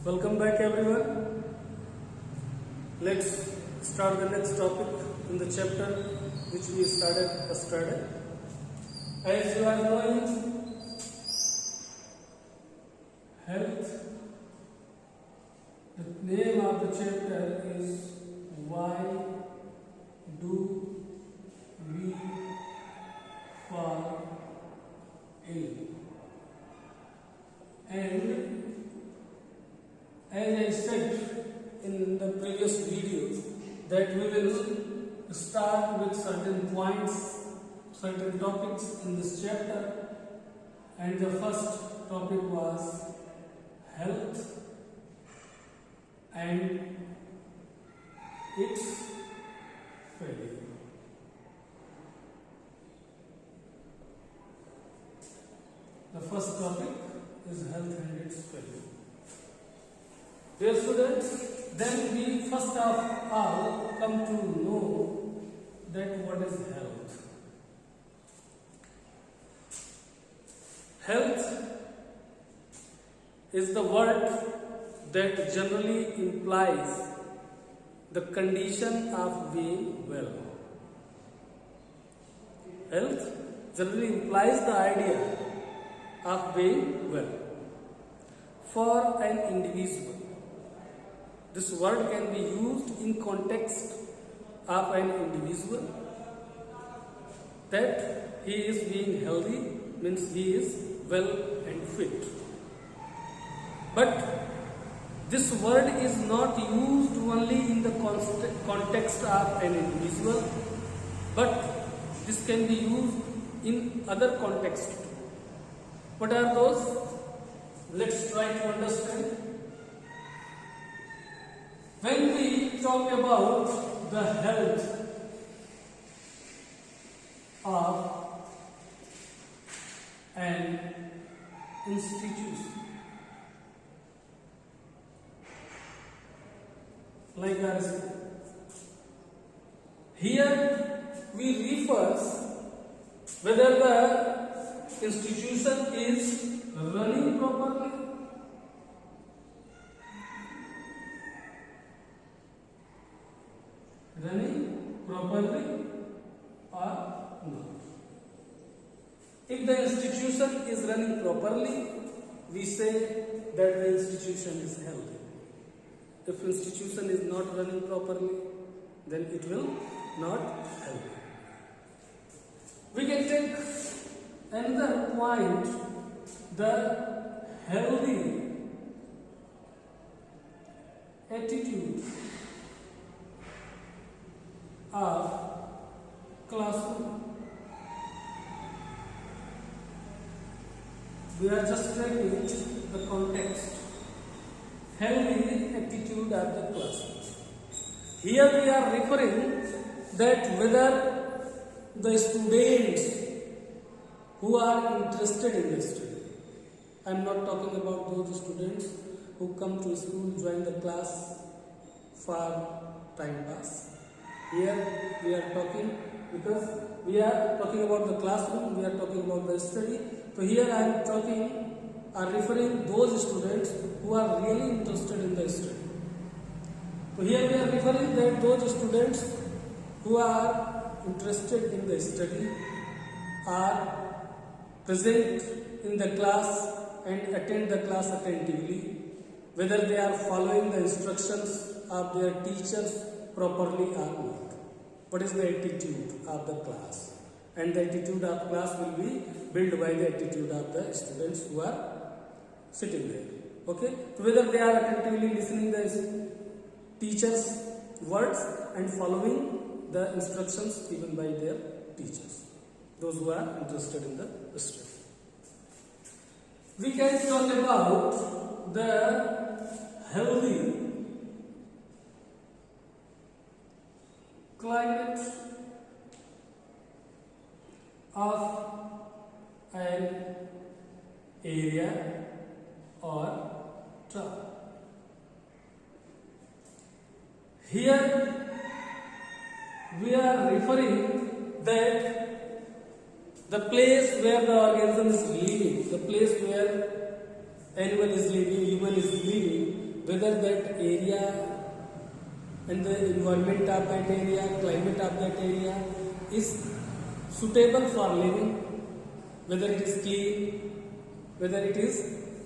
Welcome back everyone. Let's start the next topic in the chapter which we started yesterday. As you are knowing, health, the name of the chapter is Why Do We Fall Ill? And as I said in the previous video that we will start with certain points, certain topics in this chapter, and the first topic was health and its failure. The first topic is health and its failure. Dear students, then we first of all come to know that what is health. Health is the word that generally implies the condition of being well. Health generally implies the idea of being well for an individual. This word can be used in context of an individual that he is being healthy, means he is well and fit. But this word is not used only in the context of an individual, but this can be used in other contexts. What are those? Let's try to understand. When we talk about the health of an institution, like our school, here we refer whether the institution is running properly, or not. If the institution is running properly, we say that the institution is healthy. If institution is not running properly, then it will not help. We can take another point, the healthy attitude of classroom. We are just taking the context. Healthy attitude of the classroom. Here we are referring that whether the students who are interested in the study. I am not talking about those students who come to school, join the class for time pass. Here we are talking, because we are talking about the classroom, we are talking about the study. So here I am referring those students who are really interested in the study. So here we are referring that those students who are interested in the study are present in the class and attend the class attentively, whether they are following the instructions of their teachers properly or not. What is the attitude of the class? And the attitude of class will be built by the attitude of the students who are sitting there. Okay? So whether they are attentively listening the teachers' words and following the instructions given by their teachers. Those who are interested in the study. We can talk about the healthy climate of an area or town. Here we are referring that the place where the organism is living, the place where animal is living, human is living, whether that area and the environment of that area, climate of that area is suitable for living, whether it is clean, whether it is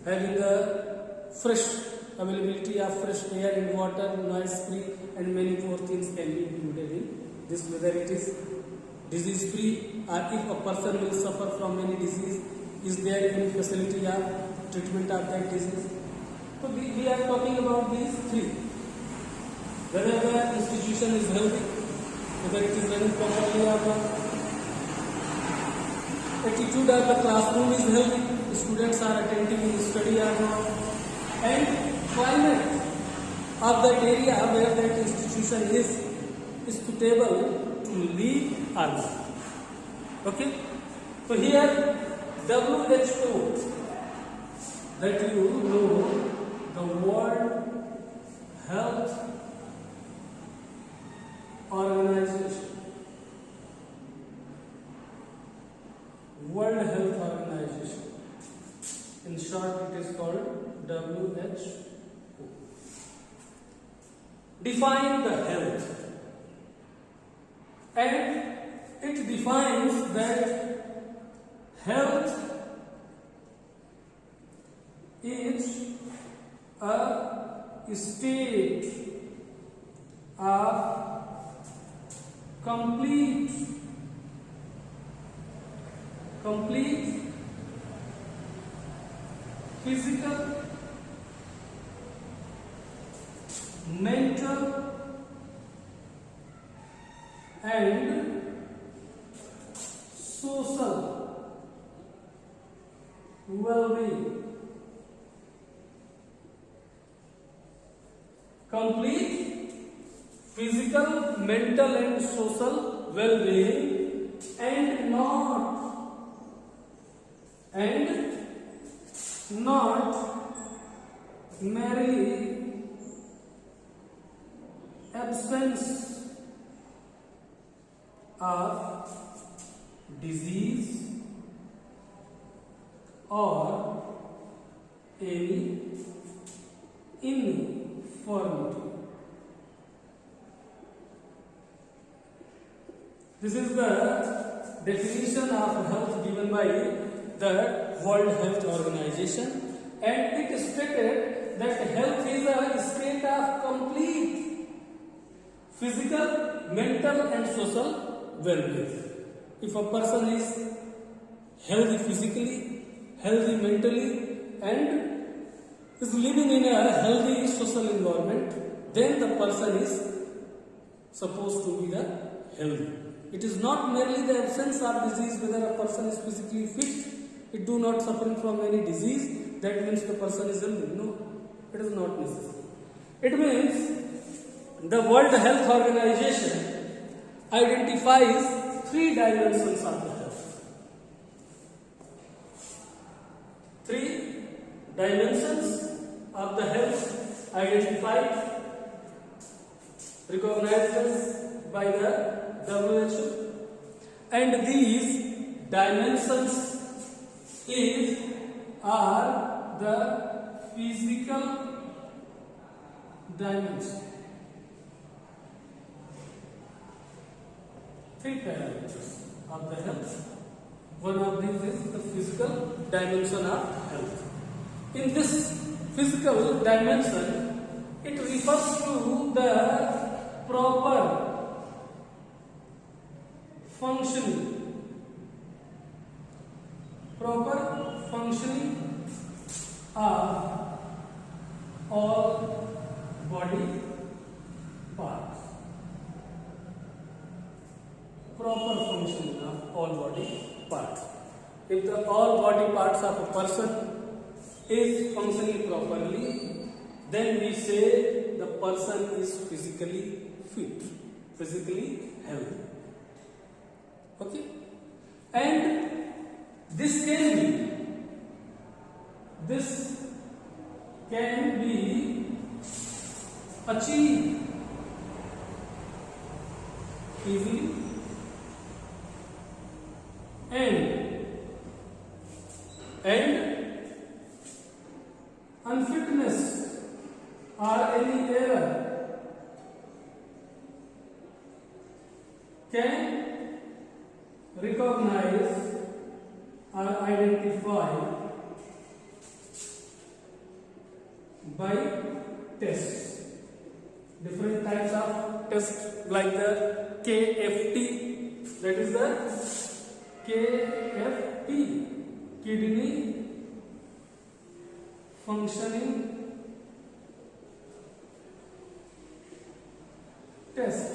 having a fresh availability of fresh air and water, noise free, and many more things can be included in this, whether it is disease free, or if a person will suffer from any disease, is there any facility of treatment of that disease. So we are talking about these three: whether the institution is healthy, whether it is running properly or not, attitude of the classroom is healthy, students are attentive in study or not, and climate of that area where that institution is suitable to live or not. Okay? So here WHO, that you know, the World Health Organization. World Health Organization. In short, it is called WHO. Define the health. And it defines that health is a state of complete physical, mental, and social well-being. Complete physical, mental, and social well-being, and not merely absence of disease or any infirmity. This is the definition of health given by the World Health Organization, and it stated that health is a state of complete physical, mental, and social well-being. If a person is healthy physically, healthy mentally, and is living in a healthy social environment, then the person is supposed to be the healthy. It is not merely the absence of disease, whether a person is physically fit, it do not suffering from any disease, that means the person is healthy. No, it is not necessary. It means the World Health Organization identifies 3 dimensions of the health. 3 dimensions of the health identified, recognized by the WHO, and these dimensions are the physical dimension. 3 parameters of the health. One of these is the physical dimension of health. In this physical dimension, it refers to the proper functioning of all body parts. Proper functioning of all body parts. If the all body parts of a person is functioning properly, then we say the person is physically fit, physically healthy. Okay? And this can be achieved easily, and unfitness or any error can recognize or identify by tests. Different types of tests like the KFT, that is the KFT, kidney functioning test.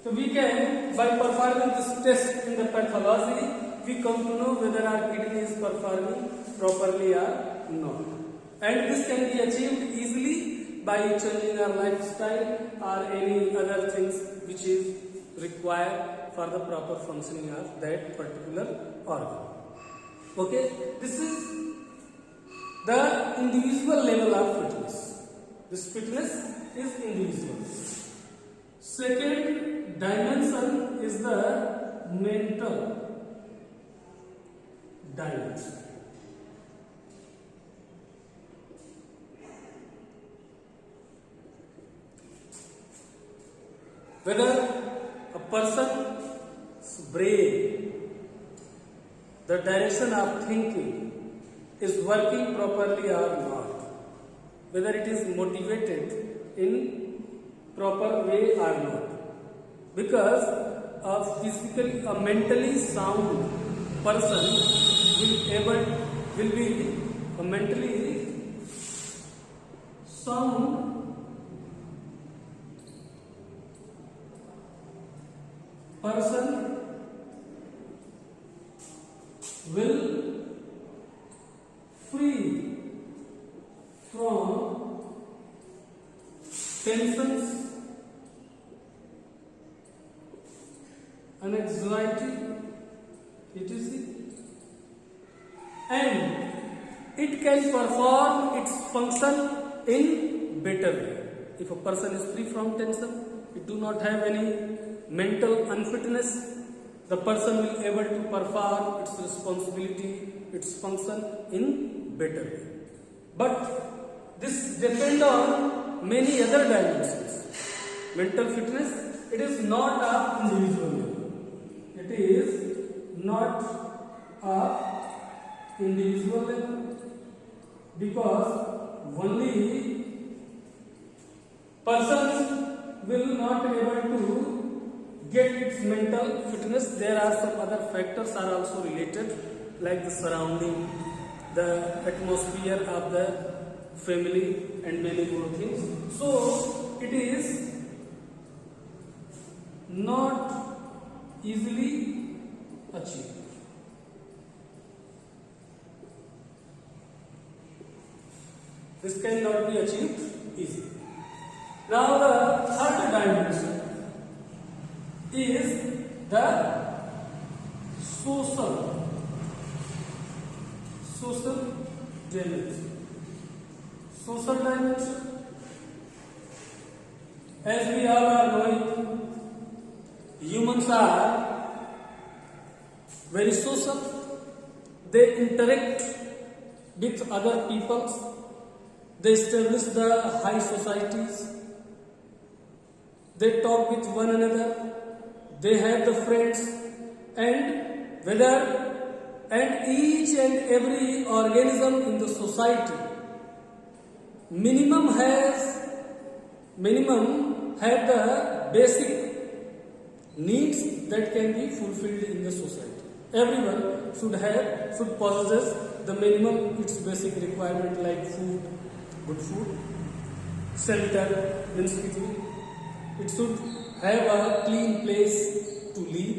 So we can, by performing this test in the pathology, we come to know whether our kidney is performing properly or not. And this can be achieved easily by changing our lifestyle or any other things which is required for the proper functioning of that particular organ. Okay, this is the individual level of fitness. This fitness is individual. Second dimension is the mental dimension. Whether a person's brain, the direction of thinking is working properly or not, whether it is motivated in proper way or not, because a mentally sound person will be a mentally sound person will free from tensions and anxiety, etc. And it can perform its function in better way. If a person is free from tension, it do not have any mental unfitness, the person will able to perform its responsibility, its function in better way. But this depends on many other dimensions. Mental fitness, it is not a individual level. It is not a individual level, because only persons will not be able to get its mental fitness. There are some other factors are also related, like the surrounding, the atmosphere of the family, and many more things. So it is not easily achieved. This cannot be achieved easily. Now the third dimension is the social dimension. Social dimension, as we all are knowing, humans are very social. They interact with other people. They establish the high societies. They talk with one another. They have the friends, and each and every organism in the society minimum have the basic needs that can be fulfilled in the society. Everyone should possess the minimum its basic requirement, like food, good food, shelter, means it should have a clean place to live,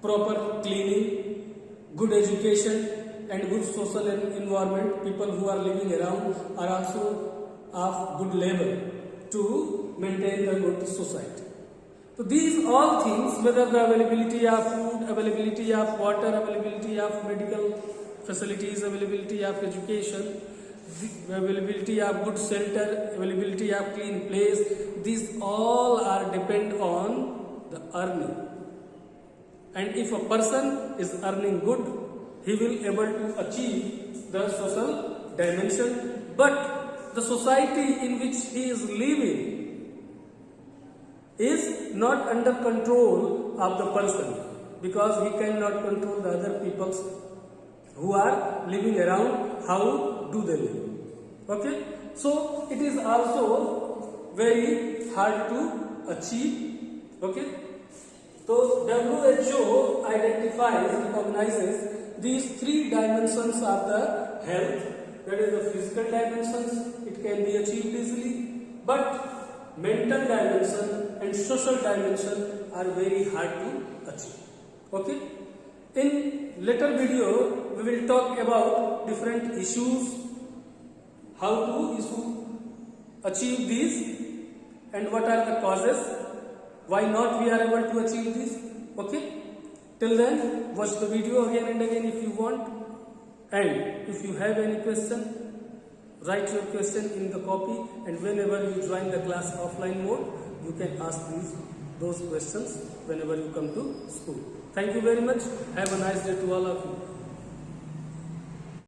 proper cleaning, good education, and good social environment. People who are living around are also of good level to maintain the good society. So these all things, whether the availability of food, availability of water, availability of medical facilities, availability of education, the availability of good shelter, availability of clean place, these all are depend on the earning. And if a person is earning good, he will able to achieve the social dimension. But the society in which he is living is not under control of the person, because he cannot control the other peoples who are living around, how do they live. Okay, so it is also very hard to achieve. Okay, so WHO recognizes these three dimensions of the health. That is the physical dimensions, it can be achieved easily, but mental dimension and social dimension are very hard to achieve. Okay, in later video we will talk about different issues, how to achieve these and what are the causes, why not we are able to achieve this. Okay, till then watch the video again and again if you want, and if you have any question, write your question in the copy, and whenever you join the class offline mode, you can ask those questions whenever you come to school. Thank you very much. Have a nice day to all of you.